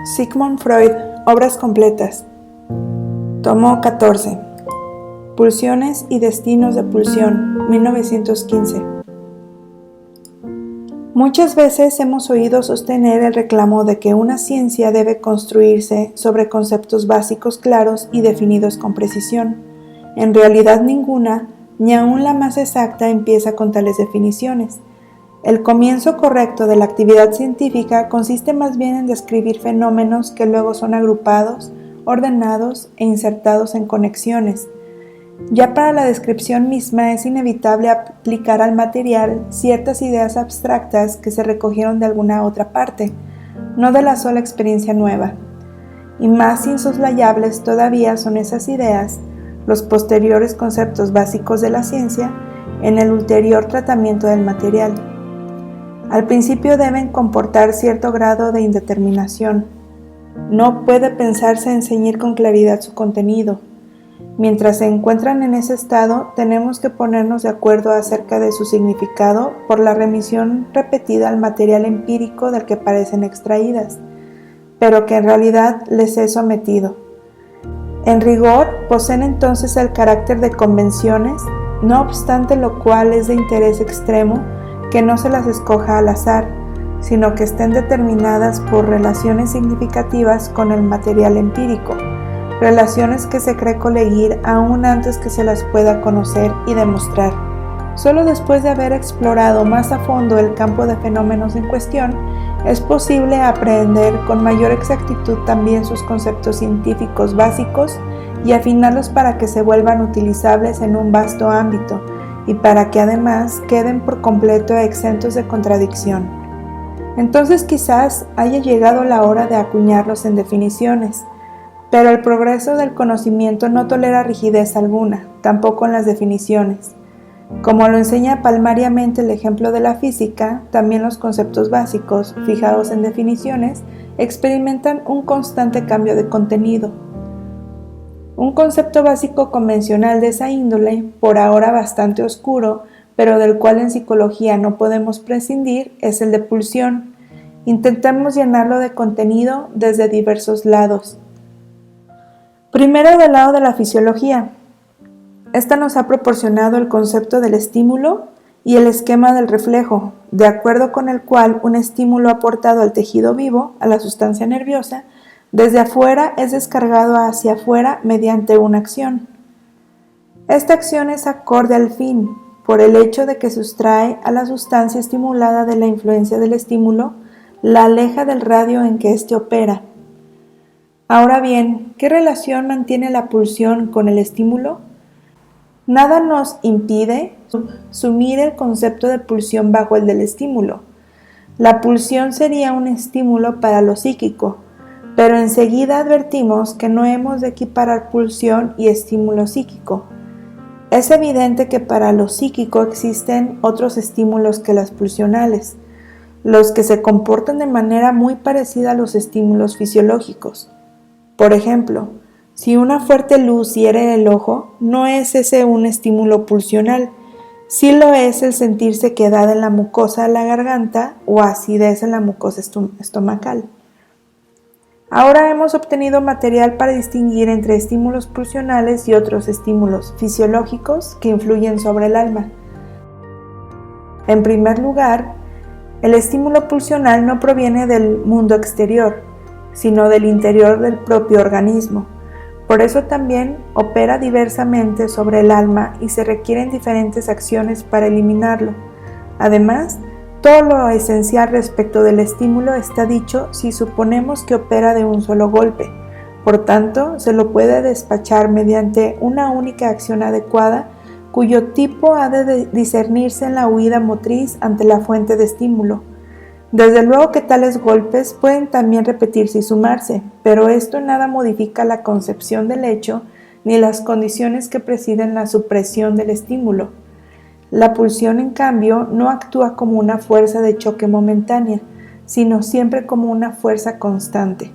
Sigmund Freud, Obras completas. Tomo 14. Pulsiones y destinos de pulsión, 1915. Muchas veces hemos oído sostener el reclamo de que una ciencia debe construirse sobre conceptos básicos claros y definidos con precisión. En realidad ninguna, ni aun la más exacta, empieza con tales definiciones. El comienzo correcto de la actividad científica consiste más bien en describir fenómenos que luego son agrupados, ordenados e insertados en conexiones. Ya para la descripción misma es inevitable aplicar al material ciertas ideas abstractas que se recogieron de alguna otra parte, no de la sola experiencia nueva. Y más insoslayables todavía son esas ideas, los posteriores conceptos básicos de la ciencia, en el ulterior tratamiento del material. Al principio deben comportar cierto grado de indeterminación. No puede pensarse en ceñir con claridad su contenido. Mientras se encuentran en ese estado, tenemos que ponernos de acuerdo acerca de su significado por la remisión repetida al material empírico del que parecen extraídas, pero que en realidad les es sometido. En rigor, poseen entonces el carácter de convenciones, no obstante lo cual es de interés extremo que no se las escoja al azar, sino que estén determinadas por relaciones significativas con el material empírico, relaciones que se cree colegir aún antes que se las pueda conocer y demostrar. Solo después de haber explorado más a fondo el campo de fenómenos en cuestión, es posible aprehender con mayor exactitud también sus conceptos científicos básicos y afinarlos para que se vuelvan utilizables en un vasto ámbito, y para que además queden por completo exentos de contradicción. Entonces quizás haya llegado la hora de acuñarlos en definiciones, pero el progreso del conocimiento no tolera rigidez alguna, tampoco en las definiciones. Como lo enseña palmariamente el ejemplo de la física, también los conceptos básicos, fijados en definiciones, experimentan un constante cambio de contenido. Un concepto básico convencional de esa índole, por ahora bastante oscuro, pero del cual en psicología no podemos prescindir, es el de pulsión. Intentemos llenarlo de contenido desde diversos lados. Primero, del lado de la fisiología. Esta nos ha proporcionado el concepto del estímulo y el esquema del reflejo, de acuerdo con el cual un estímulo aportado al tejido vivo, a la sustancia nerviosa, desde afuera es descargado hacia afuera mediante una acción. Esta acción es acorde al fin, por el hecho de que sustrae a la sustancia estimulada de la influencia del estímulo, la aleja del radio en que éste opera. Ahora bien, ¿qué relación mantiene la pulsión con el estímulo? Nada nos impide sumir el concepto de pulsión bajo el del estímulo. La pulsión sería un estímulo para lo psíquico, pero enseguida advertimos que no hemos de equiparar pulsión y estímulo psíquico. Es evidente que para lo psíquico existen otros estímulos que las pulsionales, los que se comportan de manera muy parecida a los estímulos fisiológicos. Por ejemplo, si una fuerte luz hiere el ojo, no es ese un estímulo pulsional, sí lo es el sentirse quedada en la mucosa de la garganta o acidez en la mucosa estomacal. Ahora hemos obtenido material para distinguir entre estímulos pulsionales y otros estímulos fisiológicos que influyen sobre el alma. En primer lugar, el estímulo pulsional no proviene del mundo exterior, sino del interior del propio organismo. Por eso también opera diversamente sobre el alma y se requieren diferentes acciones para eliminarlo. Además, todo lo esencial respecto del estímulo está dicho si suponemos que opera de un solo golpe. Por tanto, se lo puede despachar mediante una única acción adecuada, cuyo tipo ha de discernirse en la huida motriz ante la fuente de estímulo. Desde luego que tales golpes pueden también repetirse y sumarse, pero esto nada modifica la concepción del hecho ni las condiciones que presiden la supresión del estímulo. La pulsión, en cambio, no actúa como una fuerza de choque momentánea, sino siempre como una fuerza constante.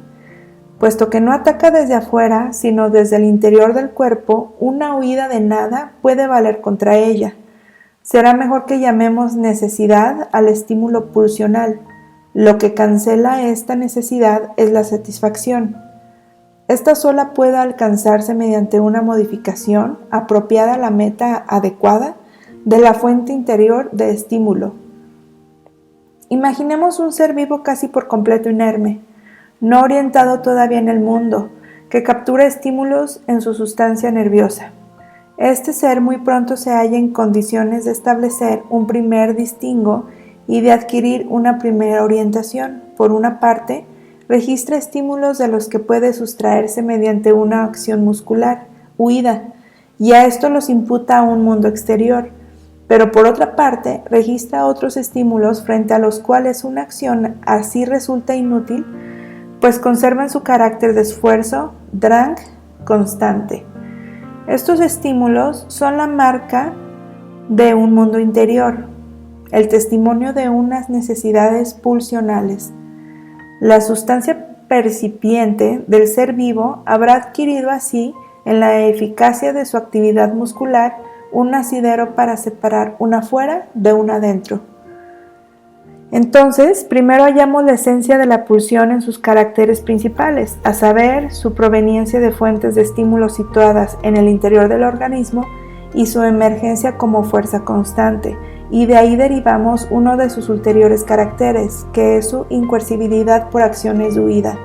Puesto que no ataca desde afuera, sino desde el interior del cuerpo, una huida de nada puede valer contra ella. Será mejor que llamemos necesidad al estímulo pulsional, Lo que cancela esta necesidad es la satisfacción. Esta sola puede alcanzarse mediante una modificación apropiada a la meta adecuada de la fuente interior de estímulo. Imaginemos un ser vivo casi por completo inerme, no orientado todavía en el mundo, que captura estímulos en su sustancia nerviosa. Este ser muy pronto se halla en condiciones de establecer un primer distingo y de adquirir una primera orientación. Por una parte, registra estímulos de los que puede sustraerse mediante una acción muscular, huida, y a esto los imputa a un mundo exterior. Pero por otra parte, registra otros estímulos frente a los cuales una acción así resulta inútil, pues conservan su carácter de esfuerzo, drang, constante. Estos estímulos son la marca de un mundo interior, el testimonio de unas necesidades pulsionales. La sustancia percipiente del ser vivo habrá adquirido así, en la eficacia de su actividad muscular, un asidero para separar una fuera de una adentro. Entonces, primero hallamos la esencia de la pulsión en sus caracteres principales, a saber, su proveniencia de fuentes de estímulos situadas en el interior del organismo y su emergencia como fuerza constante, y de ahí derivamos uno de sus ulteriores caracteres, que es su incoercibilidad por acciones de huida.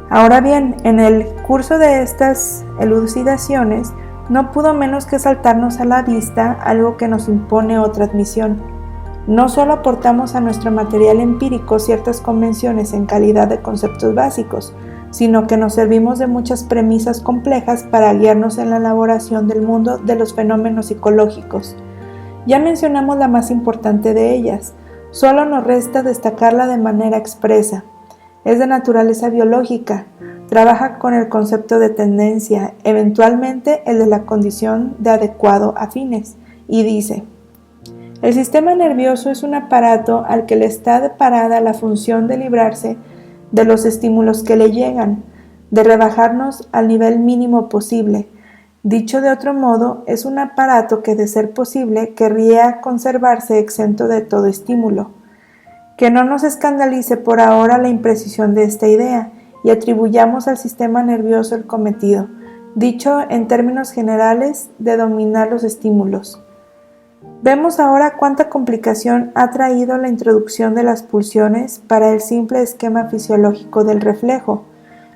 Ahora bien, en el curso de estas elucidaciones, no pudo menos que saltarnos a la vista algo que nos impone otra admisión. No solo aportamos a nuestro material empírico ciertas convenciones en calidad de conceptos básicos, sino que nos servimos de muchas premisas complejas para guiarnos en la elaboración del mundo de los fenómenos psicológicos. Ya mencionamos la más importante de ellas, solo nos resta destacarla de manera expresa. Es de naturaleza biológica, trabaja con el concepto de tendencia, eventualmente el de la condición de adecuado a fines, y dice: el sistema nervioso es un aparato al que le está deparada la función de librarse de los estímulos que le llegan, de rebajarnos al nivel mínimo posible. Dicho de otro modo, es un aparato que, de ser posible, querría conservarse exento de todo estímulo. Que no nos escandalice por ahora la imprecisión de esta idea y atribuyamos al sistema nervioso el cometido, dicho en términos generales, de dominar los estímulos. Vemos ahora cuánta complicación ha traído la introducción de las pulsiones para el simple esquema fisiológico del reflejo.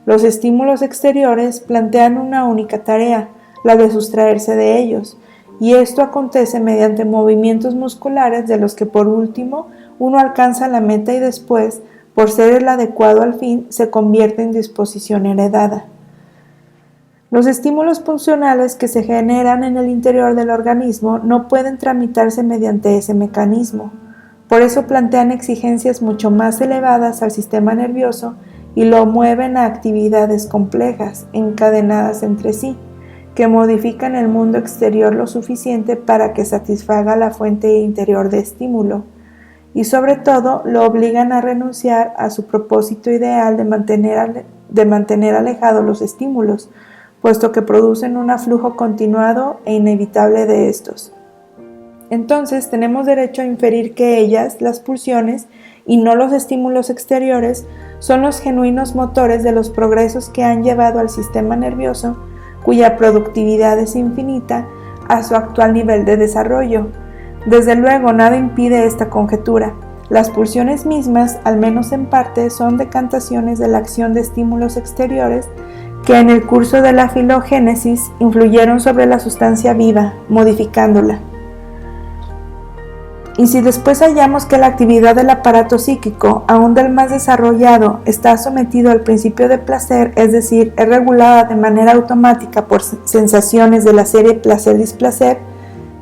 Los estímulos exteriores plantean una única tarea, la de sustraerse de ellos, y esto acontece mediante movimientos musculares de los que por último uno alcanza la meta y después, por ser el adecuado al fin, se convierte en disposición heredada. Los estímulos pulsionales que se generan en el interior del organismo no pueden tramitarse mediante ese mecanismo. Por eso plantean exigencias mucho más elevadas al sistema nervioso y lo mueven a actividades complejas, encadenadas entre sí, que modifican el mundo exterior lo suficiente para que satisfaga la fuente interior de estímulo, y sobre todo lo obligan a renunciar a su propósito ideal de mantener alejados los estímulos, puesto que producen un aflujo continuado e inevitable de estos. Entonces tenemos derecho a inferir que ellas, las pulsiones, y no los estímulos exteriores, son los genuinos motores de los progresos que han llevado al sistema nervioso, cuya productividad es infinita, a su actual nivel de desarrollo. Desde luego, nada impide esta conjetura. Las pulsiones mismas, al menos en parte, son decantaciones de la acción de estímulos exteriores que en el curso de la filogénesis influyeron sobre la sustancia viva, modificándola. Y si después hallamos que la actividad del aparato psíquico, aun del más desarrollado, está sometido al principio de placer, es decir, es regulada de manera automática por sensaciones de la serie placer-displacer,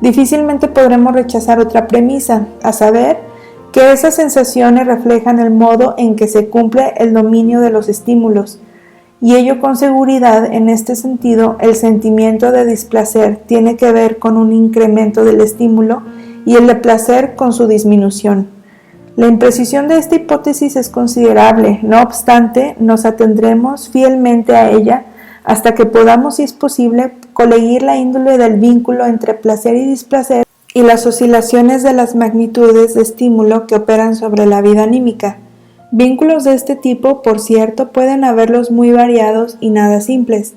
difícilmente podremos rechazar otra premisa, a saber, que esas sensaciones reflejan el modo en que se cumple el dominio de los estímulos, y ello con seguridad. En este sentido, el sentimiento de displacer tiene que ver con un incremento del estímulo y el de placer con su disminución. La imprecisión de esta hipótesis es considerable, no obstante, nos atendremos fielmente a ella hasta que podamos, si es posible, colegir la índole del vínculo entre placer y displacer y las oscilaciones de las magnitudes de estímulo que operan sobre la vida anímica. Vínculos de este tipo, por cierto, pueden haberlos muy variados y nada simples.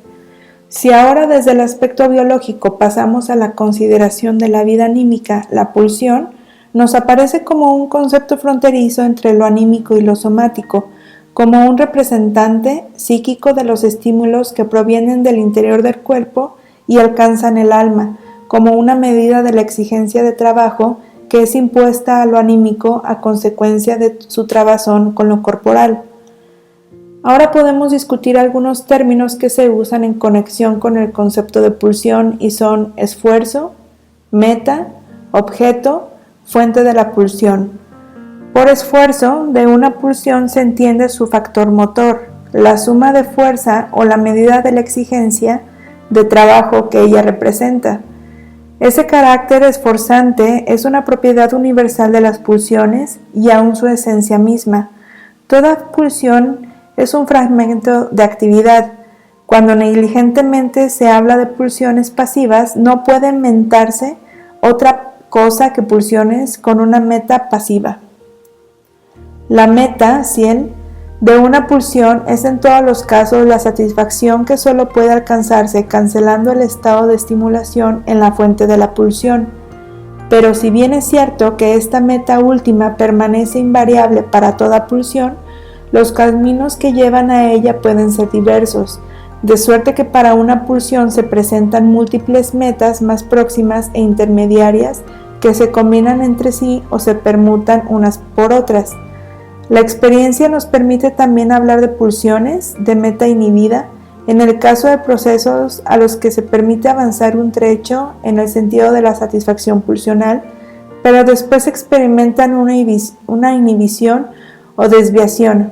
Si ahora desde el aspecto biológico pasamos a la consideración de la vida anímica, la pulsión nos aparece como un concepto fronterizo entre lo anímico y lo somático, como un representante psíquico de los estímulos que provienen del interior del cuerpo y alcanzan el alma, como una medida de la exigencia de trabajo que es impuesta a lo anímico a consecuencia de su trabazón con lo corporal. Ahora podemos discutir algunos términos que se usan en conexión con el concepto de pulsión y son esfuerzo, meta, objeto, fuente de la pulsión. Por esfuerzo, de una pulsión se entiende su factor motor, la suma de fuerza o la medida de la exigencia de trabajo que ella representa. Ese carácter esforzante es una propiedad universal de las pulsiones y aún su esencia misma. Toda pulsión es un fragmento de actividad. Cuando negligentemente se habla de pulsiones pasivas, no puede mentarse otra cosa que pulsiones con una meta pasiva. La meta, 100, de una pulsión es en todos los casos la satisfacción que solo puede alcanzarse cancelando el estado de estimulación en la fuente de la pulsión. Pero si bien es cierto que esta meta última permanece invariable para toda pulsión, los caminos que llevan a ella pueden ser diversos, de suerte que para una pulsión se presentan múltiples metas más próximas e intermediarias que se combinan entre sí o se permutan unas por otras. La experiencia nos permite también hablar de pulsiones, de meta inhibida, en el caso de procesos a los que se permite avanzar un trecho en el sentido de la satisfacción pulsional, pero después experimentan una inhibición o desviación.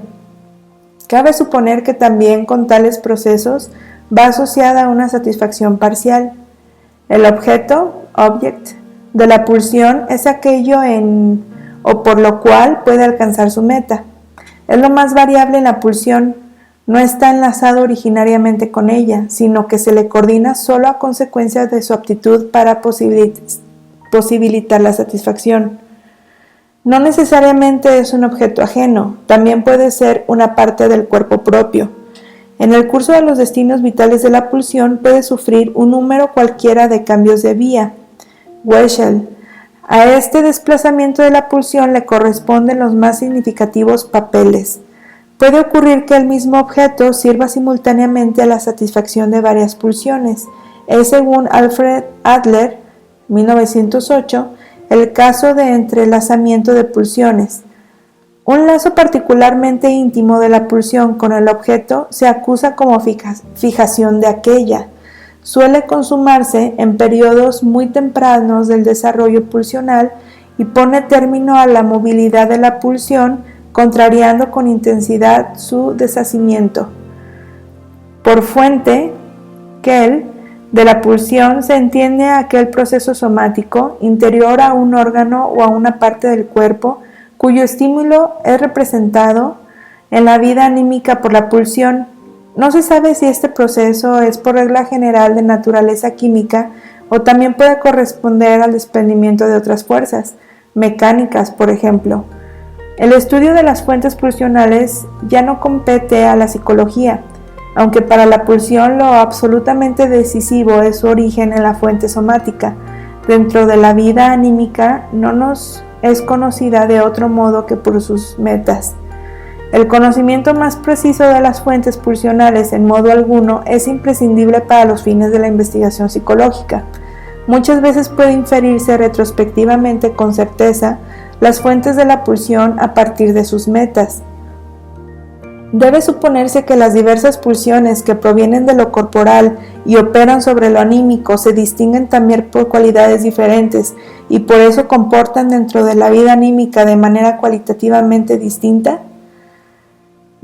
Cabe suponer que también con tales procesos va asociada una satisfacción parcial. El objeto, object, de la pulsión es aquello o por lo cual puede alcanzar su meta. Es lo más variable en la pulsión, no está enlazado originariamente con ella, sino que se le coordina solo a consecuencia de su aptitud para posibilitar la satisfacción. No necesariamente es un objeto ajeno, también puede ser una parte del cuerpo propio. En el curso de los destinos vitales de la pulsión puede sufrir un número cualquiera de cambios de vía. Weichel. A este desplazamiento de la pulsión le corresponden los más significativos papeles. Puede ocurrir que el mismo objeto sirva simultáneamente a la satisfacción de varias pulsiones. Es, según Alfred Adler, 1908, el caso de entrelazamiento de pulsiones. Un lazo particularmente íntimo de la pulsión con el objeto se acusa como fijación de aquella. Suele consumarse en periodos muy tempranos del desarrollo pulsional y pone término a la movilidad de la pulsión, contrariando con intensidad su deshacimiento. Por fuente, Kell, de la pulsión se entiende aquel proceso somático interior a un órgano o a una parte del cuerpo cuyo estímulo es representado en la vida anímica por la pulsión. No se sabe si este proceso es por regla general de naturaleza química o también puede corresponder al desprendimiento de otras fuerzas, mecánicas, por ejemplo. El estudio de las fuentes pulsionales ya no compete a la psicología, aunque para la pulsión lo absolutamente decisivo es su origen en la fuente somática. Dentro de la vida anímica no nos es conocida de otro modo que por sus metas. El conocimiento más preciso de las fuentes pulsionales en modo alguno es imprescindible para los fines de la investigación psicológica. Muchas veces puede inferirse retrospectivamente con certeza las fuentes de la pulsión a partir de sus metas. Debe suponerse que las diversas pulsiones que provienen de lo corporal y operan sobre lo anímico se distinguen también por cualidades diferentes y por eso comportan dentro de la vida anímica de manera cualitativamente distinta.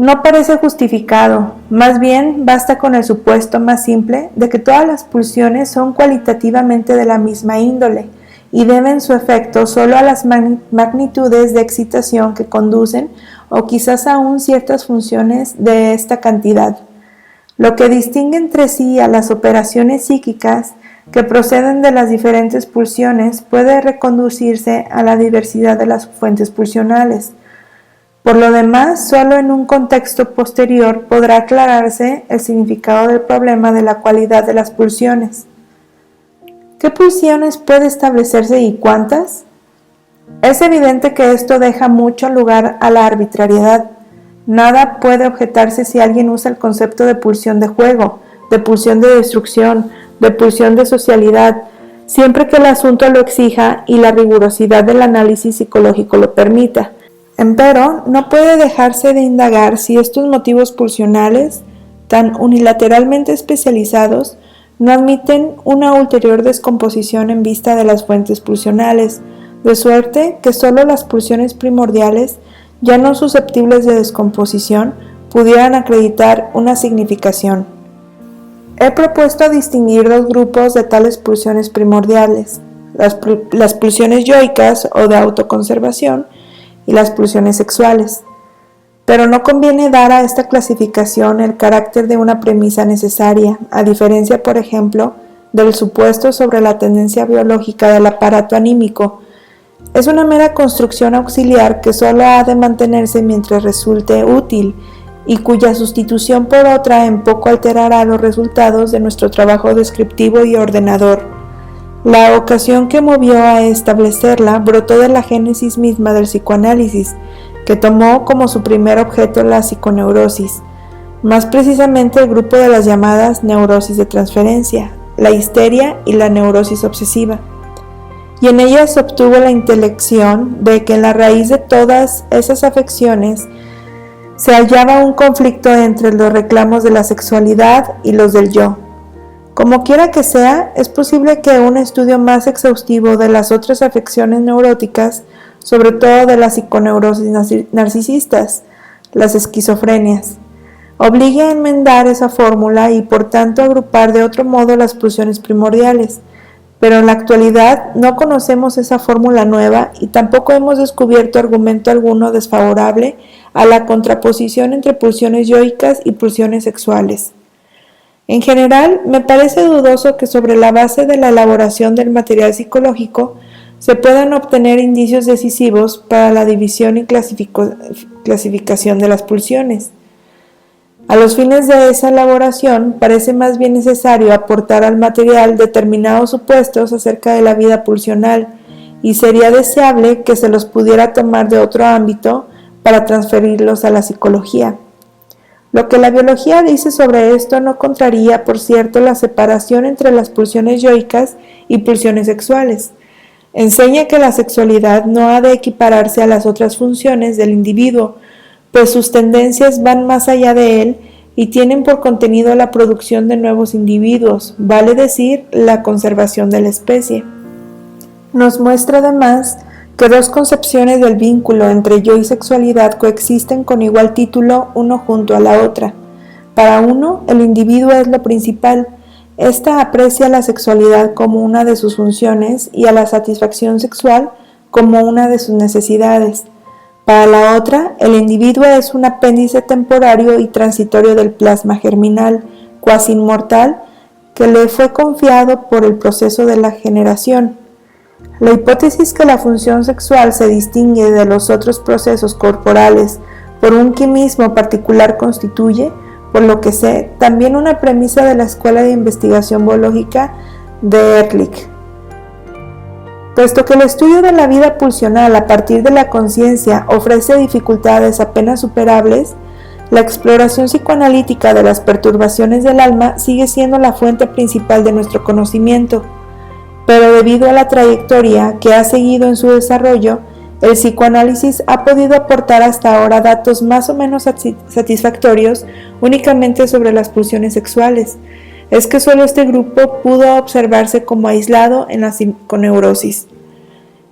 No parece justificado, más bien basta con el supuesto más simple de que todas las pulsiones son cualitativamente de la misma índole y deben su efecto solo a las magnitudes de excitación que conducen o quizás aún ciertas funciones de esta cantidad. Lo que distingue entre sí a las operaciones psíquicas que proceden de las diferentes pulsiones puede reconducirse a la diversidad de las fuentes pulsionales. Por lo demás, solo en un contexto posterior podrá aclararse el significado del problema de la cualidad de las pulsiones. ¿Qué pulsiones puede establecerse y cuántas? Es evidente que esto deja mucho lugar a la arbitrariedad. Nada puede objetarse si alguien usa el concepto de pulsión de juego, de pulsión de destrucción, de pulsión de socialidad, siempre que el asunto lo exija y la rigurosidad del análisis psicológico lo permita. Empero, no puede dejarse de indagar si estos motivos pulsionales, tan unilateralmente especializados, no admiten una ulterior descomposición en vista de las fuentes pulsionales, de suerte que sólo las pulsiones primordiales, ya no susceptibles de descomposición, pudieran acreditar una significación. He propuesto distinguir dos grupos de tales pulsiones primordiales, las pulsiones yoicas o de autoconservación y las pulsiones sexuales. Pero no conviene dar a esta clasificación el carácter de una premisa necesaria, a diferencia, por ejemplo, del supuesto sobre la tendencia biológica del aparato anímico. Es una mera construcción auxiliar que solo ha de mantenerse mientras resulte útil y cuya sustitución por otra en poco alterará los resultados de nuestro trabajo descriptivo y ordenador. La ocasión que movió a establecerla brotó de la génesis misma del psicoanálisis, que tomó como su primer objeto la psiconeurosis, más precisamente el grupo de las llamadas neurosis de transferencia, la histeria y la neurosis obsesiva. Y en ellas obtuvo la intelección de que en la raíz de todas esas afecciones se hallaba un conflicto entre los reclamos de la sexualidad y los del yo. Como quiera que sea, es posible que un estudio más exhaustivo de las otras afecciones neuróticas, sobre todo de las psiconeurosis narcisistas, las esquizofrenias, obligue a enmendar esa fórmula y por tanto agrupar de otro modo las pulsiones primordiales. Pero en la actualidad no conocemos esa fórmula nueva y tampoco hemos descubierto argumento alguno desfavorable a la contraposición entre pulsiones yoicas y pulsiones sexuales. En general, me parece dudoso que sobre la base de la elaboración del material psicológico se puedan obtener indicios decisivos para la división y clasificación de las pulsiones. A los fines de esa elaboración, parece más bien necesario aportar al material determinados supuestos acerca de la vida pulsional, y sería deseable que se los pudiera tomar de otro ámbito para transferirlos a la psicología. Lo que la biología dice sobre esto no contraría, por cierto, la separación entre las pulsiones yoicas y pulsiones sexuales. Enseña que la sexualidad no ha de equipararse a las otras funciones del individuo, pues sus tendencias van más allá de él y tienen por contenido la producción de nuevos individuos, vale decir, la conservación de la especie. Nos muestra además que dos concepciones del vínculo entre yo y sexualidad coexisten con igual título uno junto a la otra. Para uno, el individuo es lo principal. Ésta aprecia la sexualidad como una de sus funciones y a la satisfacción sexual como una de sus necesidades. Para la otra, el individuo es un apéndice temporario y transitorio del plasma germinal, cuasi inmortal, que le fue confiado por el proceso de la generación. La hipótesis que la función sexual se distingue de los otros procesos corporales por un quimismo particular constituye, por lo que sé, también una premisa de la Escuela de Investigación Biológica de Ehrlich. Puesto que el estudio de la vida pulsional a partir de la conciencia ofrece dificultades apenas superables, la exploración psicoanalítica de las perturbaciones del alma sigue siendo la fuente principal de nuestro conocimiento. Pero debido a la trayectoria que ha seguido en su desarrollo, el psicoanálisis ha podido aportar hasta ahora datos más o menos satisfactorios únicamente sobre las pulsiones sexuales. Es que solo este grupo pudo observarse como aislado en la psiconeurosis.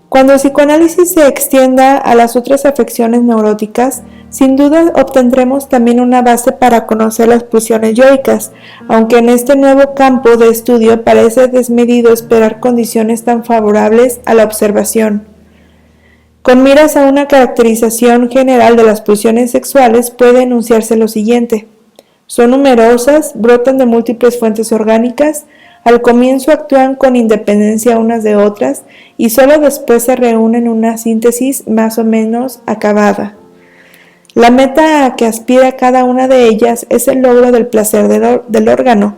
Cuando el psicoanálisis se extienda a las otras afecciones neuróticas, sin duda obtendremos también una base para conocer las pulsiones yoicas, aunque en este nuevo campo de estudio parece desmedido esperar condiciones tan favorables a la observación. Con miras a una caracterización general de las pulsiones sexuales puede enunciarse lo siguiente. Son numerosas, brotan de múltiples fuentes orgánicas, al comienzo actúan con independencia unas de otras y solo después se reúnen en una síntesis más o menos acabada. La meta a que aspira cada una de ellas es el logro del placer del órgano.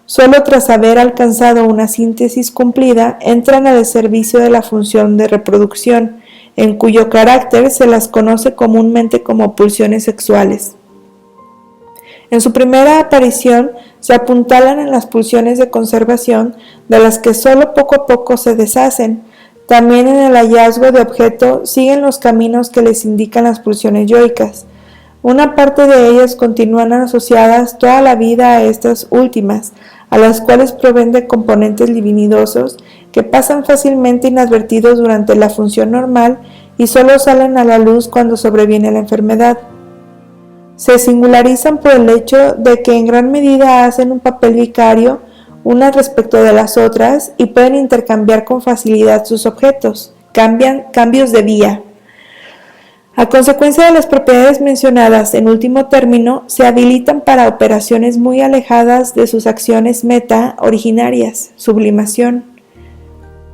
Solo tras haber alcanzado una síntesis cumplida, entran al servicio de la función de reproducción, en cuyo carácter se las conoce comúnmente como pulsiones sexuales. En su primera aparición se apuntalan en las pulsiones de conservación, de las que solo poco a poco se deshacen. También en el hallazgo de objeto siguen los caminos que les indican las pulsiones yoicas. Una parte de ellas continúan asociadas toda la vida a estas últimas, a las cuales proveen de componentes libidinosos que pasan fácilmente inadvertidos durante la función normal y solo salen a la luz cuando sobreviene la enfermedad. Se singularizan por el hecho de que en gran medida hacen un papel vicario unas respecto de las otras y pueden intercambiar con facilidad sus objetos, cambios de vía. A consecuencia de las propiedades mencionadas en último término, se habilitan para operaciones muy alejadas de sus acciones meta originarias, sublimación.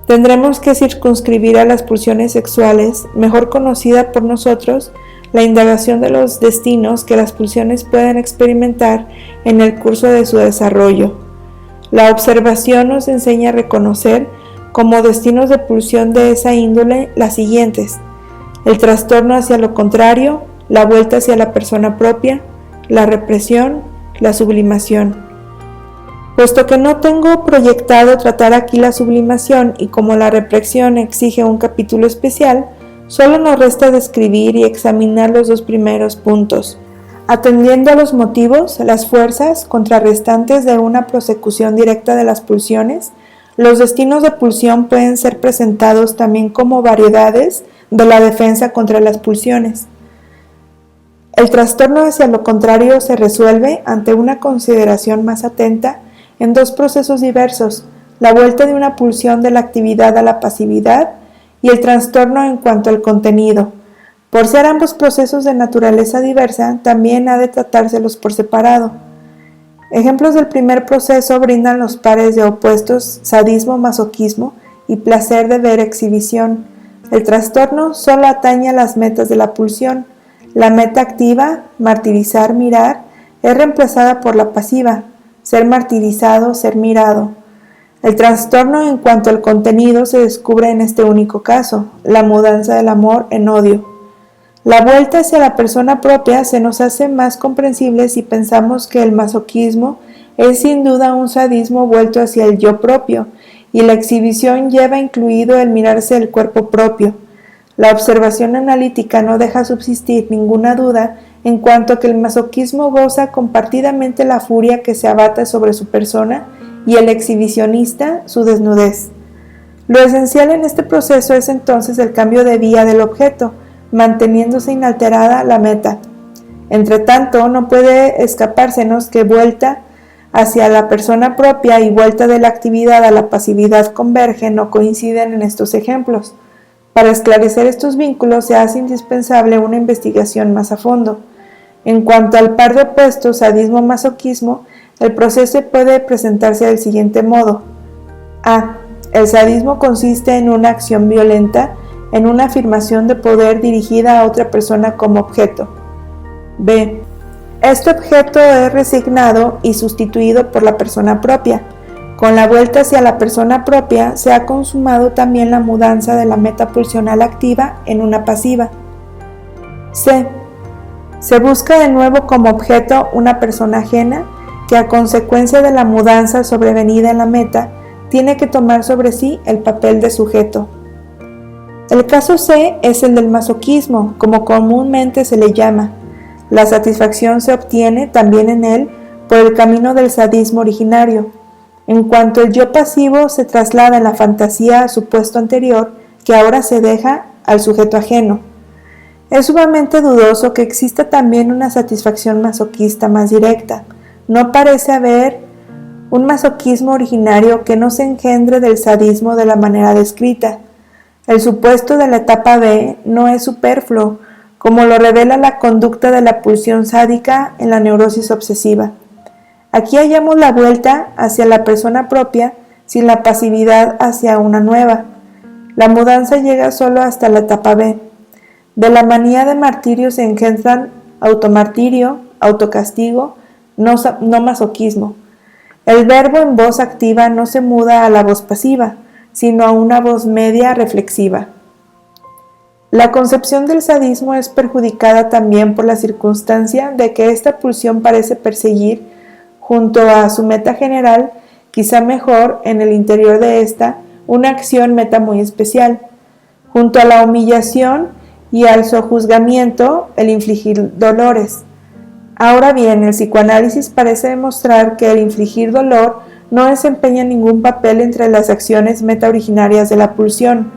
Tendremos que circunscribir a las pulsiones sexuales, mejor conocida por nosotros, la indagación de los destinos que las pulsiones pueden experimentar en el curso de su desarrollo. La observación nos enseña a reconocer como destinos de pulsión de esa índole las siguientes: el trastorno hacia lo contrario, la vuelta hacia la persona propia, la represión, la sublimación. Puesto que no tengo proyectado tratar aquí la sublimación y como la represión exige un capítulo especial, solo nos resta describir y examinar los dos primeros puntos, atendiendo a los motivos, las fuerzas contrarrestantes de una prosecución directa de las pulsiones. Los destinos de pulsión pueden ser presentados también como variedades de la defensa contra las pulsiones. El trastorno hacia lo contrario se resuelve ante una consideración más atenta en dos procesos diversos: la vuelta de una pulsión de la actividad a la pasividad y el trastorno en cuanto al contenido. Por ser ambos procesos de naturaleza diversa, también ha de tratárselos por separado. Ejemplos del primer proceso brindan los pares de opuestos sadismo-masoquismo y placer de ver exhibición. El trastorno solo atañe a las metas de la pulsión. La meta activa, martirizar, mirar, es reemplazada por la pasiva, ser martirizado, ser mirado. El trastorno en cuanto al contenido se descubre en este único caso, la mudanza del amor en odio. La vuelta hacia la persona propia se nos hace más comprensible si pensamos que el masoquismo es sin duda un sadismo vuelto hacia el yo propio, y la exhibición lleva incluido el mirarse el cuerpo propio. La observación analítica no deja subsistir ninguna duda en cuanto a que el masoquismo goza compartidamente la furia que se abata sobre su persona y el exhibicionista su desnudez. Lo esencial en este proceso es entonces el cambio de vía del objeto, manteniéndose inalterada la meta. Entre tanto, no puede escapársenos que vuelta hacia la persona propia y vuelta de la actividad a la pasividad convergen o coinciden en estos ejemplos. Para esclarecer estos vínculos se hace indispensable una investigación más a fondo. En cuanto al par de opuestos sadismo-masoquismo, el proceso puede presentarse del siguiente modo. A. El sadismo consiste en una acción violenta, en una afirmación de poder dirigida a otra persona como objeto. B. Este objeto es resignado y sustituido por la persona propia. Con la vuelta hacia la persona propia se ha consumado también la mudanza de la meta pulsional activa en una pasiva. C. Se busca de nuevo como objeto una persona ajena que a consecuencia de la mudanza sobrevenida en la meta tiene que tomar sobre sí el papel de sujeto. El caso C es el del masoquismo, como comúnmente se le llama. La satisfacción se obtiene también en él por el camino del sadismo originario. En cuanto el yo pasivo se traslada en la fantasía a su puesto anterior, que ahora se deja al sujeto ajeno. Es sumamente dudoso que exista también una satisfacción masoquista más directa. No parece haber un masoquismo originario que no se engendre del sadismo de la manera descrita. El supuesto de la etapa B no es superfluo, como lo revela la conducta de la pulsión sádica en la neurosis obsesiva. Aquí hallamos la vuelta hacia la persona propia sin la pasividad hacia una nueva. La mudanza llega solo hasta la etapa B. De la manía de martirio se engendran automartirio, autocastigo, no masoquismo. El verbo en voz activa no se muda a la voz pasiva, sino a una voz media reflexiva. La concepción del sadismo es perjudicada también por la circunstancia de que esta pulsión parece perseguir, junto a su meta general, quizá mejor en el interior de esta, una acción meta muy especial. Junto a la humillación y al sojuzgamiento, el infligir dolores. Ahora bien, el psicoanálisis parece demostrar que el infligir dolor no desempeña ningún papel entre las acciones meta-originarias de la pulsión.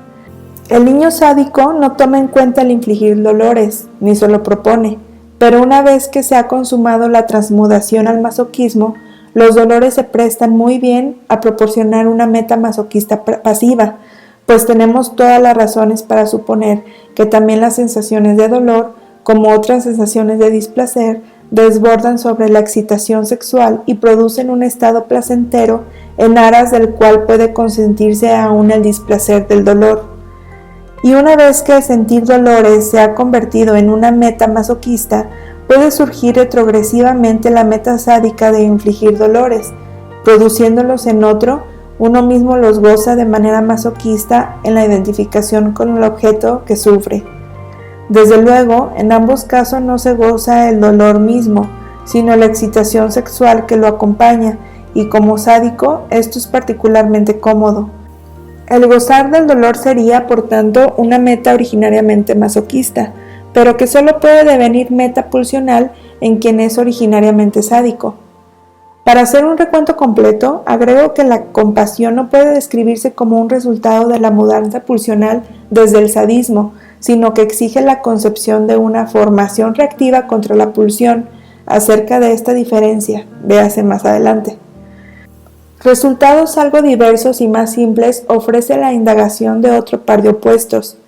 El niño sádico no toma en cuenta el infligir dolores, ni se lo propone, pero una vez que se ha consumado la transmudación al masoquismo, los dolores se prestan muy bien a proporcionar una meta masoquista pasiva, pues tenemos todas las razones para suponer que también las sensaciones de dolor, como otras sensaciones de displacer, desbordan sobre la excitación sexual y producen un estado placentero en aras del cual puede consentirse aún el displacer del dolor. Y una vez que el sentir dolores se ha convertido en una meta masoquista, puede surgir retrogresivamente la meta sádica de infligir dolores, produciéndolos en otro. Uno mismo los goza de manera masoquista en la identificación con el objeto que sufre. Desde luego, en ambos casos no se goza el dolor mismo, sino la excitación sexual que lo acompaña, y como sádico, esto es particularmente cómodo. El gozar del dolor sería, por tanto, una meta originariamente masoquista, pero que solo puede devenir meta pulsional en quien es originariamente sádico. Para hacer un recuento completo, agrego que la compasión no puede describirse como un resultado de la mudanza pulsional desde el sadismo, sino que exige la concepción de una formación reactiva contra la pulsión. Acerca de esta diferencia, véase más adelante. Resultados algo diversos y más simples ofrece la indagación de otro par de opuestos,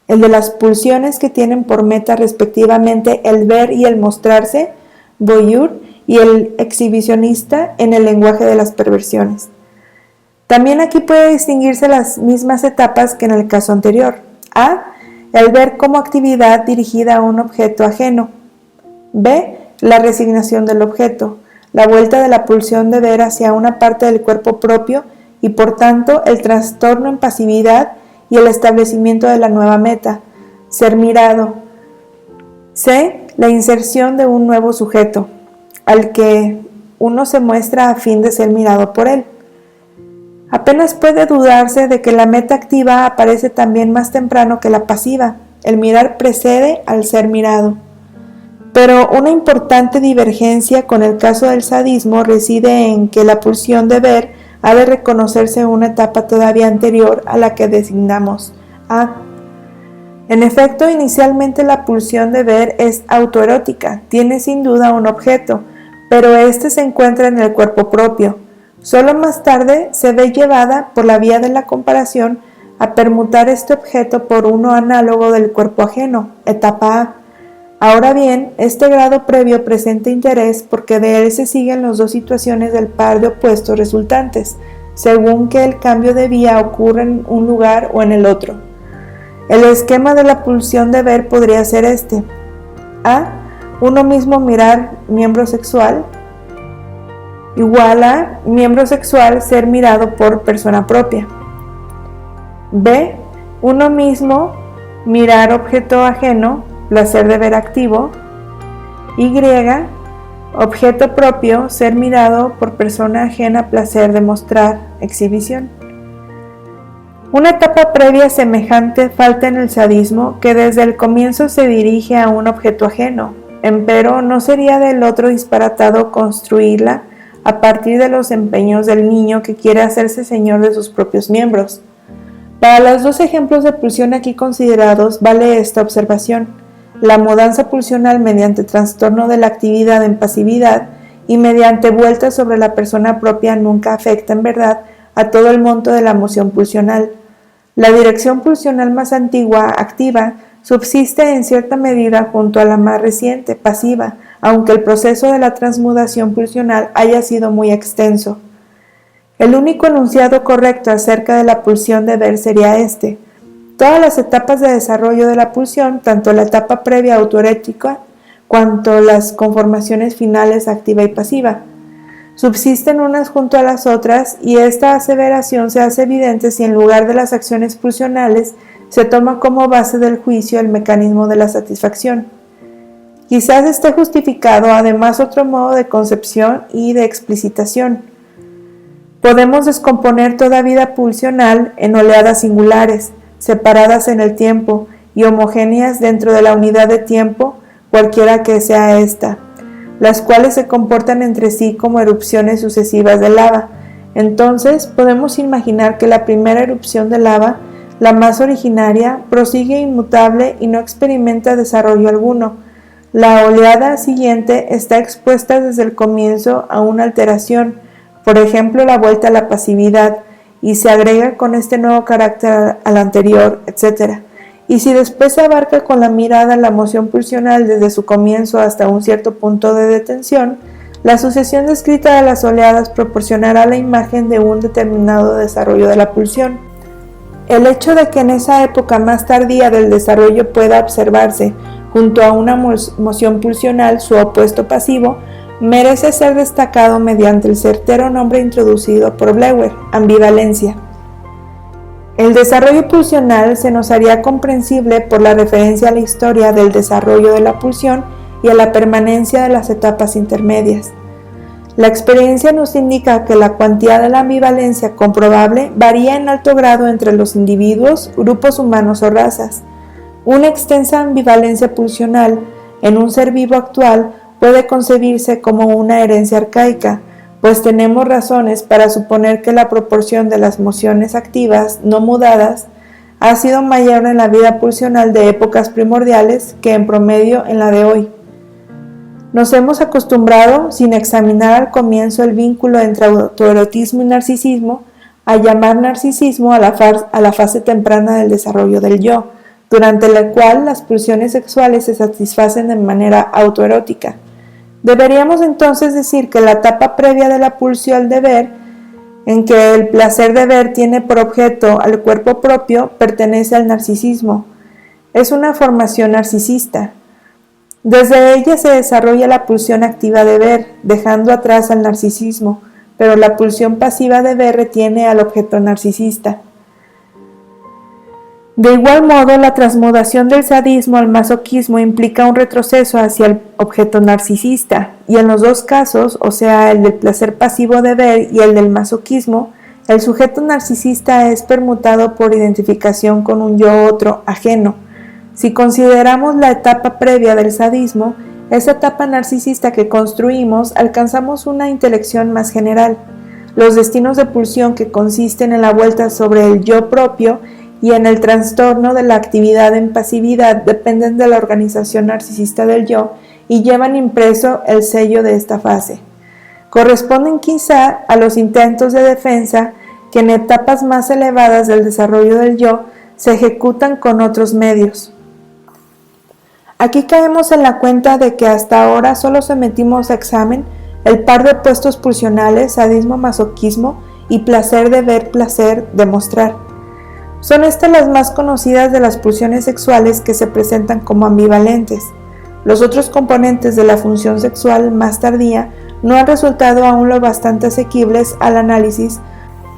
el de las pulsiones que tienen por meta respectivamente el ver y el mostrarse, voyeur, y el exhibicionista en el lenguaje de las perversiones. También aquí puede distinguirse las mismas etapas que en el caso anterior. A. El ver como actividad dirigida a un objeto ajeno. B. La resignación del objeto, la vuelta de la pulsión de ver hacia una parte del cuerpo propio y por tanto el trastorno en pasividad y el establecimiento de la nueva meta, ser mirado. C. La inserción de un nuevo sujeto, al que uno se muestra a fin de ser mirado por él. Apenas puede dudarse de que la meta activa aparece también más temprano que la pasiva. El mirar precede al ser mirado. Pero una importante divergencia con el caso del sadismo reside en que la pulsión de ver ha de reconocerse una etapa todavía anterior a la que designamos A. En efecto, inicialmente la pulsión de ver es autoerótica, tiene sin duda un objeto, pero éste se encuentra en el cuerpo propio. Solo más tarde se ve llevada, por la vía de la comparación, a permutar este objeto por uno análogo del cuerpo ajeno, etapa A. Ahora bien, este grado previo presenta interés porque de él se siguen las dos situaciones del par de opuestos resultantes, según que el cambio de vía ocurre en un lugar o en el otro. El esquema de la pulsión de ver podría ser este. A. Uno mismo mirar miembro sexual igual a miembro sexual ser mirado por persona propia. B. Uno mismo mirar objeto ajeno, placer de ver activo. Y. Objeto propio ser mirado por persona ajena, placer de mostrar, exhibición. Una etapa previa semejante falta en el sadismo, que desde el comienzo se dirige a un objeto ajeno. Empero no sería del otro disparatado construirla a partir de los empeños del niño que quiere hacerse señor de sus propios miembros. Para los dos ejemplos de pulsión aquí considerados vale esta observación: la mudanza pulsional mediante trastorno de la actividad en pasividad y mediante vuelta sobre la persona propia nunca afecta en verdad a todo el monto de la moción pulsional. La dirección pulsional más antigua, activa, subsiste en cierta medida junto a la más reciente, pasiva, aunque el proceso de la transmudación pulsional haya sido muy extenso. El único enunciado correcto acerca de la pulsión de ver sería este: Todas las etapas de desarrollo de la pulsión, tanto la etapa previa autoerética cuanto las conformaciones finales activa y pasiva, subsisten unas junto a las otras, y esta aseveración se hace evidente si en lugar de las acciones pulsionales se toma como base del juicio el mecanismo de la satisfacción. Quizás esté justificado además otro modo de concepción y de explicitación. Podemos descomponer toda vida pulsional en oleadas singulares, separadas en el tiempo y homogéneas dentro de la unidad de tiempo, cualquiera que sea ésta, las cuales se comportan entre sí como erupciones sucesivas de lava. Entonces podemos imaginar que la primera erupción de lava, la más originaria, prosigue inmutable y no experimenta desarrollo alguno. La oleada siguiente está expuesta desde el comienzo a una alteración, por ejemplo la vuelta a la pasividad, y se agrega con este nuevo carácter al anterior, etc. Y si después se abarca con la mirada la moción pulsional desde su comienzo hasta un cierto punto de detención, la sucesión descrita de las oleadas proporcionará la imagen de un determinado desarrollo de la pulsión. El hecho de que en esa época más tardía del desarrollo pueda observarse, junto a una moción pulsional, su opuesto pasivo, merece ser destacado mediante el certero nombre introducido por Bleuler, ambivalencia. El desarrollo pulsional se nos haría comprensible por la referencia a la historia del desarrollo de la pulsión y a la permanencia de las etapas intermedias. La experiencia nos indica que la cuantía de la ambivalencia comprobable varía en alto grado entre los individuos, grupos humanos o razas. Una extensa ambivalencia pulsional en un ser vivo actual puede concebirse como una herencia arcaica, pues tenemos razones para suponer que la proporción de las mociones activas no mudadas ha sido mayor en la vida pulsional de épocas primordiales que en promedio en la de hoy. Nos hemos acostumbrado, sin examinar al comienzo el vínculo entre autoerotismo y narcisismo, a llamar narcisismo a la fase temprana del desarrollo del yo, durante la cual las pulsiones sexuales se satisfacen de manera autoerótica. Deberíamos entonces decir que la etapa previa de la pulsión de ver, en que el placer de ver tiene por objeto al cuerpo propio, pertenece al narcisismo. Es una formación narcisista. Desde ella se desarrolla la pulsión activa de ver, dejando atrás al narcisismo, pero la pulsión pasiva de ver retiene al objeto narcisista. De igual modo, la transmutación del sadismo al masoquismo implica un retroceso hacia el objeto narcisista, y en los dos casos, o sea, el del placer pasivo de ver y el del masoquismo, el sujeto narcisista es permutado por identificación con un yo otro ajeno. Si consideramos la etapa previa del sadismo, esa etapa narcisista que construimos, alcanzamos una intelección más general. Los destinos de pulsión que consisten en la vuelta sobre el yo propio y en el trastorno de la actividad en pasividad dependen de la organización narcisista del yo y llevan impreso el sello de esta fase. Corresponden quizá a los intentos de defensa que en etapas más elevadas del desarrollo del yo se ejecutan con otros medios. Aquí caemos en la cuenta de que hasta ahora solo sometimos a examen el par de opuestos pulsionales, sadismo-masoquismo y placer de ver, placer de mostrar. Son estas las más conocidas de las pulsiones sexuales que se presentan como ambivalentes. Los otros componentes de la función sexual más tardía no han resultado aún lo bastante asequibles al análisis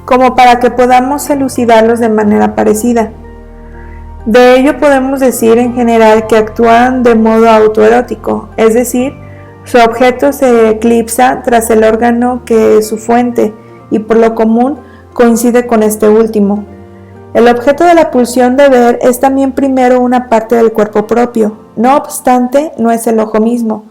como para que podamos elucidarlos de manera parecida. De ello podemos decir en general que actúan de modo autoerótico, es decir, su objeto se eclipsa tras el órgano que es su fuente y por lo común coincide con este último. El objeto de la pulsión de ver es también primero una parte del cuerpo propio, no obstante no es el ojo mismo,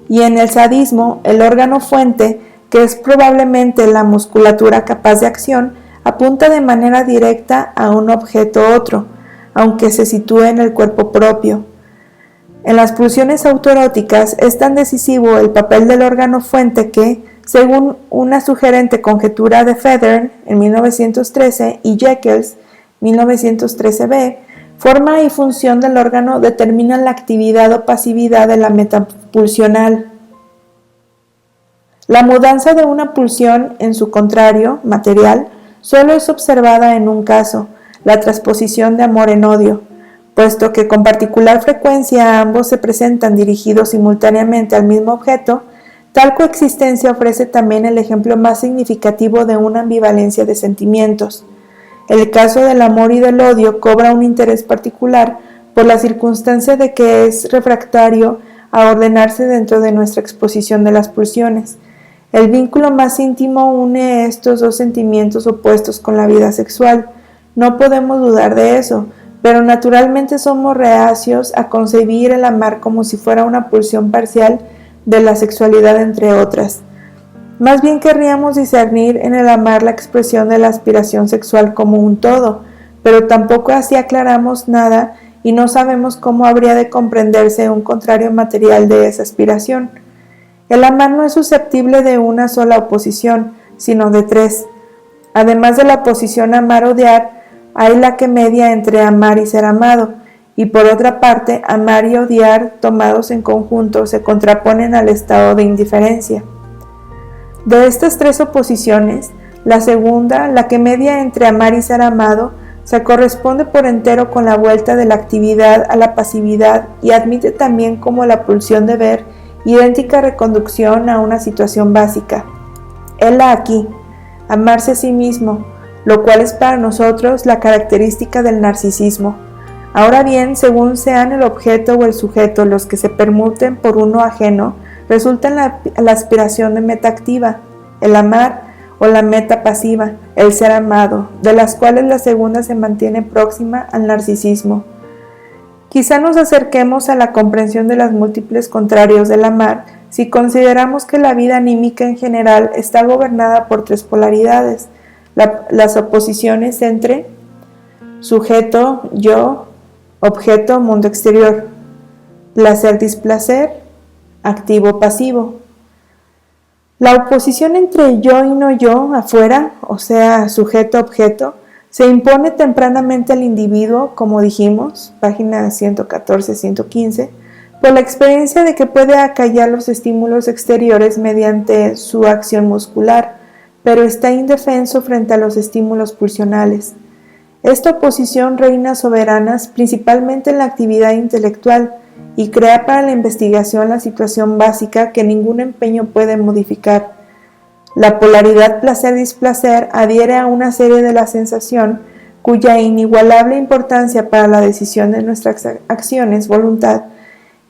y en el sadismo el órgano fuente, que es probablemente la musculatura capaz de acción, apunta de manera directa a un objeto otro, aunque se sitúe en el cuerpo propio. En las pulsiones autoeróticas es tan decisivo el papel del órgano fuente que, según una sugerente conjetura de Federn en 1913 y Jekels 1913b, forma y función del órgano determinan la actividad o pasividad de la metapulsional. La mudanza de una pulsión en su contrario, material, solo es observada en un caso, la transposición de amor en odio, puesto que con particular frecuencia ambos se presentan dirigidos simultáneamente al mismo objeto. Tal coexistencia ofrece también el ejemplo más significativo de una ambivalencia de sentimientos. El caso del amor y del odio cobra un interés particular por la circunstancia de que es refractario a ordenarse dentro de nuestra exposición de las pulsiones. El vínculo más íntimo une estos dos sentimientos opuestos con la vida sexual. No podemos dudar de eso, pero naturalmente somos reacios a concebir el amar como si fuera una pulsión parcial de la sexualidad entre otras. Más bien querríamos discernir en el amar la expresión de la aspiración sexual como un todo, pero tampoco así aclaramos nada y no sabemos cómo habría de comprenderse un contrario material de esa aspiración. El amar no es susceptible de una sola oposición, sino de tres. Además de la oposición amar-odiar, hay la que media entre amar y ser amado, y por otra parte, amar y odiar, tomados en conjunto, se contraponen al estado de indiferencia. De estas tres oposiciones, la segunda, la que media entre amar y ser amado, se corresponde por entero con la vuelta de la actividad a la pasividad y admite también como la pulsión de ver idéntica reconducción a una situación básica. Hela aquí, amarse a sí mismo, lo cual es para nosotros la característica del narcisismo. Ahora bien, según sean el objeto o el sujeto los que se permuten por uno ajeno, resulta en la aspiración de meta activa, el amar, o la meta pasiva, el ser amado, de las cuales la segunda se mantiene próxima al narcisismo. Quizá nos acerquemos a la comprensión de las múltiples contrarios del amar si consideramos que la vida anímica en general está gobernada por tres polaridades, las oposiciones entre sujeto, yo, objeto, mundo exterior, placer-displacer, activo-pasivo. La oposición entre yo y no yo, afuera, o sea, sujeto-objeto, se impone tempranamente al individuo, como dijimos, páginas 114-115, por la experiencia de que puede acallar los estímulos exteriores mediante su acción muscular, pero está indefenso frente a los estímulos pulsionales. Esta oposición reina soberana principalmente en la actividad intelectual, y crea para la investigación la situación básica que ningún empeño puede modificar. La polaridad placer-displacer adhiere a una serie de la sensación cuya inigualable importancia para la decisión de nuestras acciones, voluntad,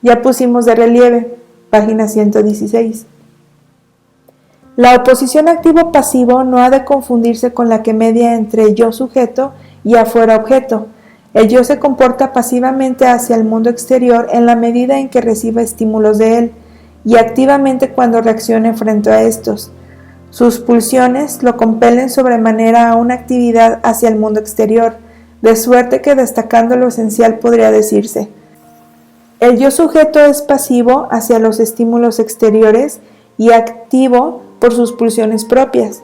ya pusimos de relieve, página 116. La oposición activo-pasivo no ha de confundirse con la que media entre yo sujeto y afuera objeto. El yo se comporta pasivamente hacia el mundo exterior en la medida en que reciba estímulos de él, y activamente cuando reaccione frente a estos. Sus pulsiones lo compelen sobremanera a una actividad hacia el mundo exterior, de suerte que destacando lo esencial podría decirse: el yo sujeto es pasivo hacia los estímulos exteriores y activo por sus pulsiones propias.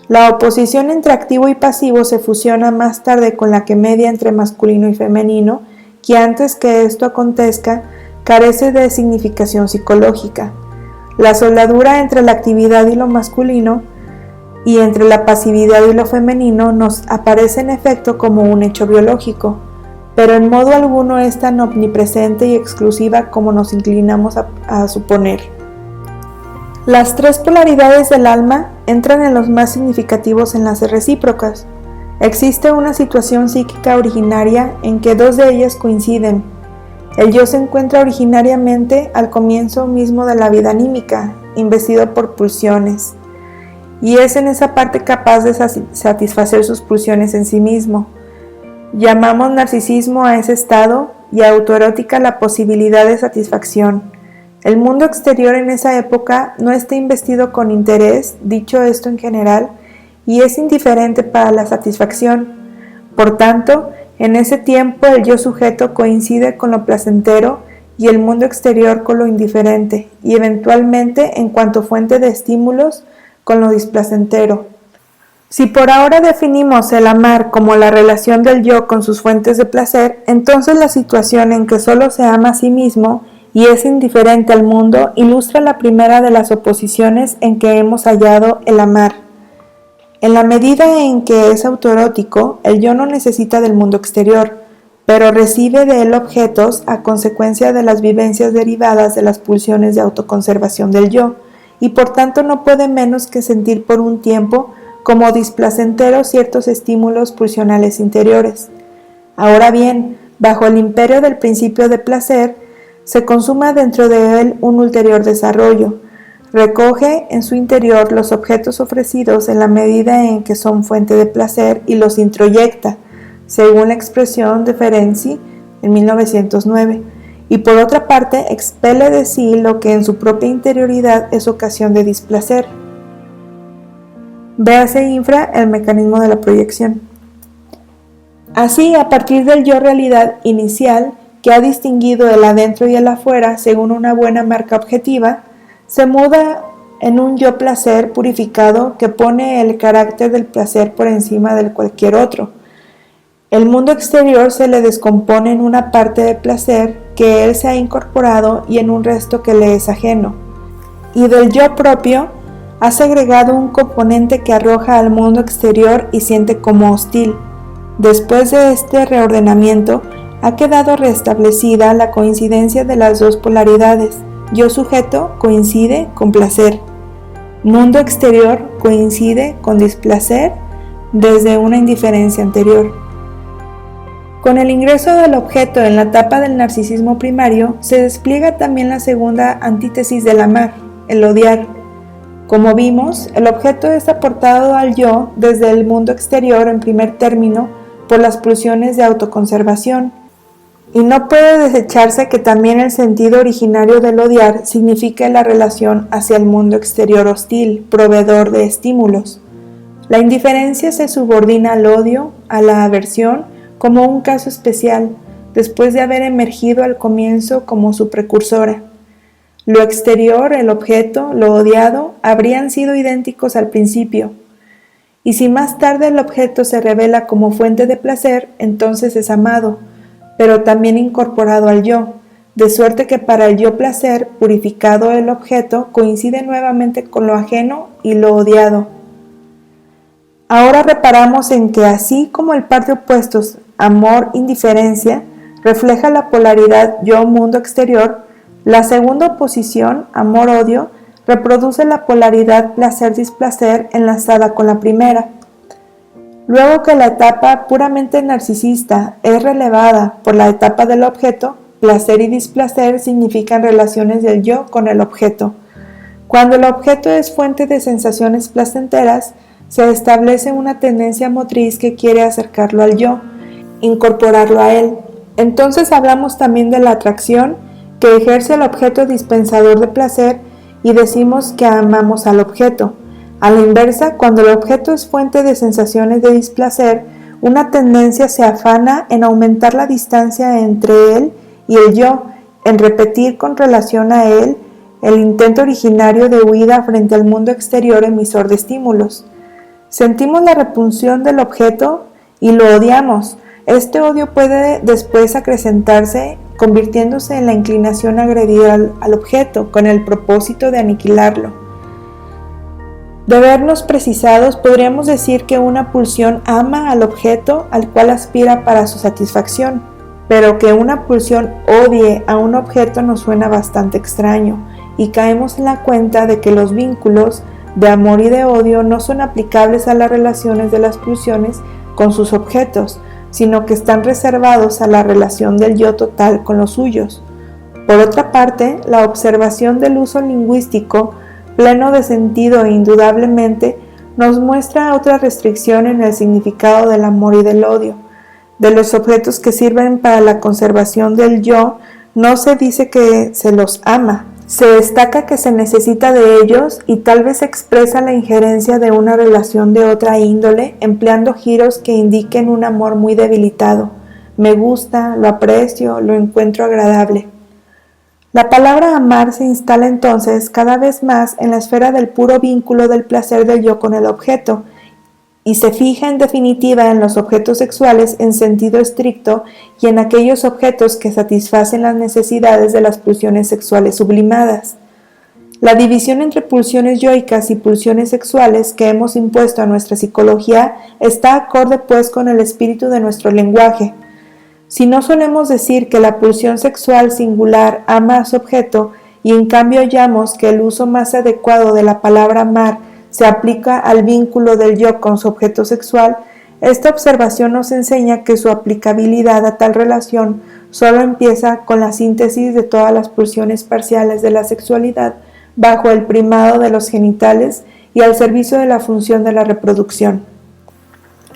La oposición entre activo y pasivo se fusiona más tarde con la que media entre masculino y femenino, que antes que esto acontezca carece de significación psicológica. La soldadura entre la actividad y lo masculino y entre la pasividad y lo femenino nos aparece en efecto como un hecho biológico, pero en modo alguno es tan omnipresente y exclusiva como nos inclinamos a suponer. Las tres polaridades del alma entran en los más significativos enlaces recíprocas. Existe una situación psíquica originaria en que dos de ellas coinciden. El yo se encuentra originariamente al comienzo mismo de la vida anímica, investido por pulsiones, y es en esa parte capaz de satisfacer sus pulsiones en sí mismo. Llamamos narcisismo a ese estado y autoerótica la posibilidad de satisfacción. El mundo exterior en esa época no está investido con interés, dicho esto en general, y es indiferente para la satisfacción. Por tanto, en ese tiempo el yo sujeto coincide con lo placentero y el mundo exterior con lo indiferente, y eventualmente, en cuanto fuente de estímulos, con lo displacentero. Si por ahora definimos el amar como la relación del yo con sus fuentes de placer, entonces la situación en que solo se ama a sí mismo y es indiferente al mundo ilustra la primera de las oposiciones en que hemos hallado el amar. En la medida en que es autoerótico, el yo no necesita del mundo exterior, pero recibe de él objetos a consecuencia de las vivencias derivadas de las pulsiones de autoconservación del yo, y por tanto no puede menos que sentir por un tiempo como displacenteros ciertos estímulos pulsionales interiores. Ahora bien, bajo el imperio del principio de placer, se consuma dentro de él un ulterior desarrollo. Recoge en su interior los objetos ofrecidos en la medida en que son fuente de placer y los introyecta, según la expresión de Ferenczi en 1909, y por otra parte expele de sí lo que en su propia interioridad es ocasión de displacer. Véase infra el mecanismo de la proyección. Así, a partir del yo realidad inicial, que ha distinguido el adentro y el afuera según una buena marca objetiva, se muda en un yo placer purificado que pone el carácter del placer por encima de cualquier otro. El mundo exterior se le descompone en una parte de placer que él se ha incorporado y en un resto que le es ajeno. Y del yo propio ha segregado un componente que arroja al mundo exterior y siente como hostil. Después de este reordenamiento, ha quedado restablecida la coincidencia de las dos polaridades. Yo sujeto coincide con placer. Mundo exterior coincide con displacer desde una indiferencia anterior. Con el ingreso del objeto en la etapa del narcisismo primario, se despliega también la segunda antítesis del amar, el odiar. Como vimos, el objeto es aportado al yo desde el mundo exterior en primer término por las pulsiones de autoconservación, y no puede desecharse que también el sentido originario del odiar significa la relación hacia el mundo exterior hostil, proveedor de estímulos. La indiferencia se subordina al odio, a la aversión, como un caso especial, después de haber emergido al comienzo como su precursora. Lo exterior, el objeto, lo odiado, habrían sido idénticos al principio. Y si más tarde el objeto se revela como fuente de placer, entonces es amado, pero también incorporado al yo, de suerte que para el yo placer, purificado el objeto, coincide nuevamente con lo ajeno y lo odiado. Ahora reparamos en que así como el par de opuestos, amor-indiferencia, refleja la polaridad yo-mundo exterior, la segunda oposición, amor-odio, reproduce la polaridad placer-displacer enlazada con la primera. Luego que la etapa puramente narcisista es relevada por la etapa del objeto, placer y displacer significan relaciones del yo con el objeto. Cuando el objeto es fuente de sensaciones placenteras, se establece una tendencia motriz que quiere acercarlo al yo, incorporarlo a él. Entonces hablamos también de la atracción que ejerce el objeto dispensador de placer y decimos que amamos al objeto. A la inversa, cuando el objeto es fuente de sensaciones de displacer, una tendencia se afana en aumentar la distancia entre él y el yo, en repetir con relación a él el intento originario de huida frente al mundo exterior emisor de estímulos. Sentimos la repulsión del objeto y lo odiamos. Este odio puede después acrecentarse, convirtiéndose en la inclinación a agredir al objeto, con el propósito de aniquilarlo. De vernos precisados, podríamos decir que una pulsión ama al objeto al cual aspira para su satisfacción, pero que una pulsión odie a un objeto nos suena bastante extraño, y caemos en la cuenta de que los vínculos de amor y de odio no son aplicables a las relaciones de las pulsiones con sus objetos, sino que están reservados a la relación del yo total con los suyos. Por otra parte, la observación del uso lingüístico pleno de sentido e indudablemente nos muestra otra restricción en el significado del amor y del odio. De los objetos que sirven para la conservación del yo, no se dice que se los ama, se destaca que se necesita de ellos y tal vez expresa la injerencia de una relación de otra índole, empleando giros que indiquen un amor muy debilitado. Me gusta, lo aprecio, lo encuentro agradable. La palabra amar se instala entonces cada vez más en la esfera del puro vínculo del placer del yo con el objeto y se fija en definitiva en los objetos sexuales en sentido estricto y en aquellos objetos que satisfacen las necesidades de las pulsiones sexuales sublimadas. La división entre pulsiones yoicas y pulsiones sexuales que hemos impuesto a nuestra psicología está acorde pues con el espíritu de nuestro lenguaje. Si no solemos decir que la pulsión sexual singular ama a su objeto y en cambio hallamos que el uso más adecuado de la palabra amar se aplica al vínculo del yo con su objeto sexual, esta observación nos enseña que su aplicabilidad a tal relación solo empieza con la síntesis de todas las pulsiones parciales de la sexualidad bajo el primado de los genitales y al servicio de la función de la reproducción.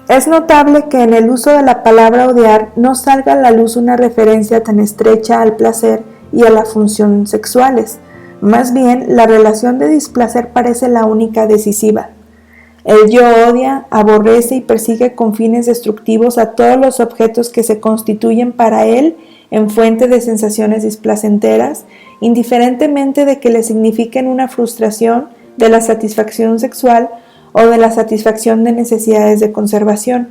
Es notable que en el uso de la palabra odiar no salga a la luz una referencia tan estrecha al placer y a la función sexuales. Más bien, la relación de displacer parece la única decisiva. El yo odia, aborrece y persigue con fines destructivos a todos los objetos que se constituyen para él en fuente de sensaciones displacenteras, indiferentemente de que le signifiquen una frustración de la satisfacción sexual o de la satisfacción de necesidades de conservación.